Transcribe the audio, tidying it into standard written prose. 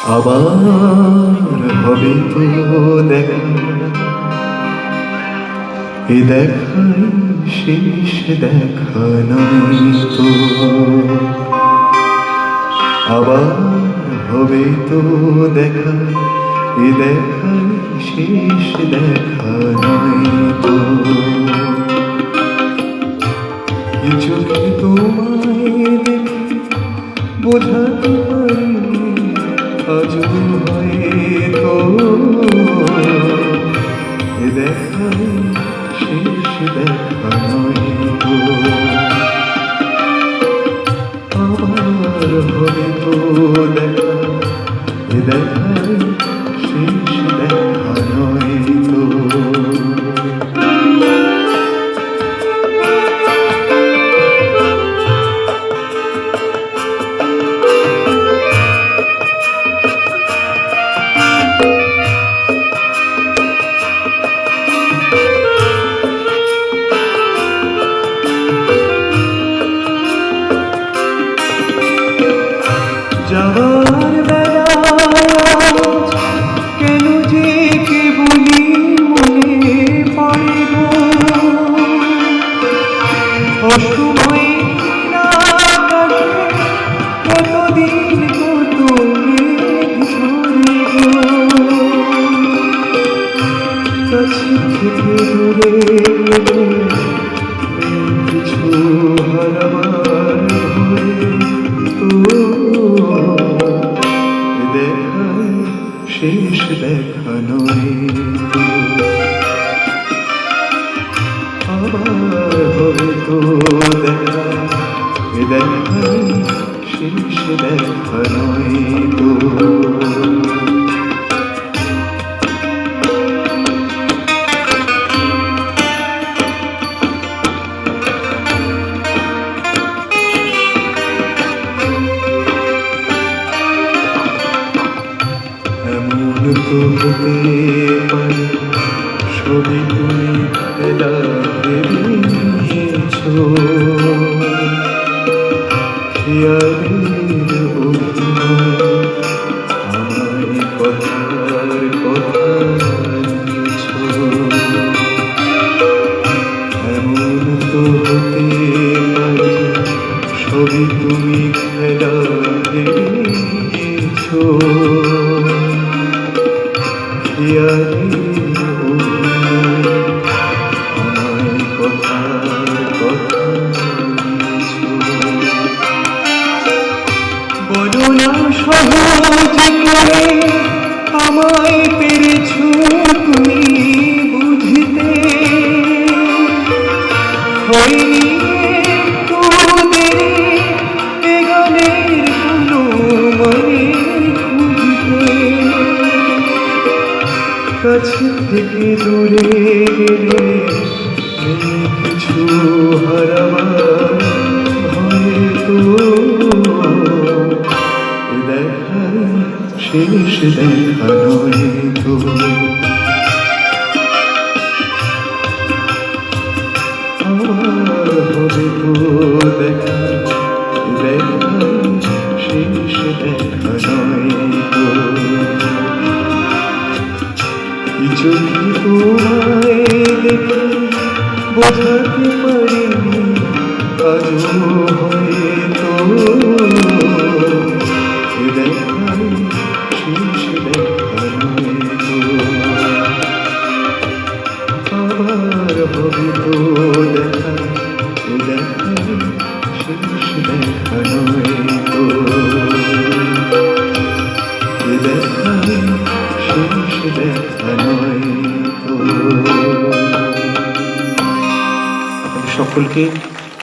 আবার হবে তো দেখা, এ দেখাই শেষ দেখা নয় তো। আবার হবে তো দেখা, এ দেখাই শেষ দেখা নয় তো। কি চোখে তোমায় দেখে বোঝাতে পারি আজও হয়তো এ দেখাই শেষ দেখা নয় তো। আবার হবে তো দেখা, এ দেখাই শেষ দেখা নয় তো। যাবার বেলায় কেন যে কেবলই মনে পড়ে গো, অসময়ে না কাটে কতদিন কত ঝরে গো। কাছে থেকে দূরে গেলে কিছু হারাবার ভয়ে তো দেখাই শেষ দেখা নয় তো। আবার হবে তো দেখা, এ দেখাই শেষ দেখা নয় তো। এমন তো হতে পারে সবই তুমি খেলা ভেবেছ, খেয়ালের অভিনয় আমায় কথার কথা দিয়েছ। এমন তো হতে পারে সবই তুমি খেলা ভেবেছ, আমায় কথার কথা দিয়েছ। বলো না সহজ করে আমায় পেরেছ তুমি বুঝতে, হয়নি একটু দেরি এ গানের কোনো মানে খুঁজতে। কাছে থেকে দূরে গেলে কিছু হারাবার হয়তো দেখাই শেষ দেখা নয় তো। আবার হবে তো দেখা, দেখাই শেষ দেখা নয় তো। চোখে তোমায় দেখে বোঝাতে পারিনি আজও হয়তো এ দেখাই শেষ দেখা নয় তো। আবার হবে তো দেখা, এ দেখাই শেষ দেখা নয় তো। এ দেখাই শেষ দেখা নয় তো। সকলকে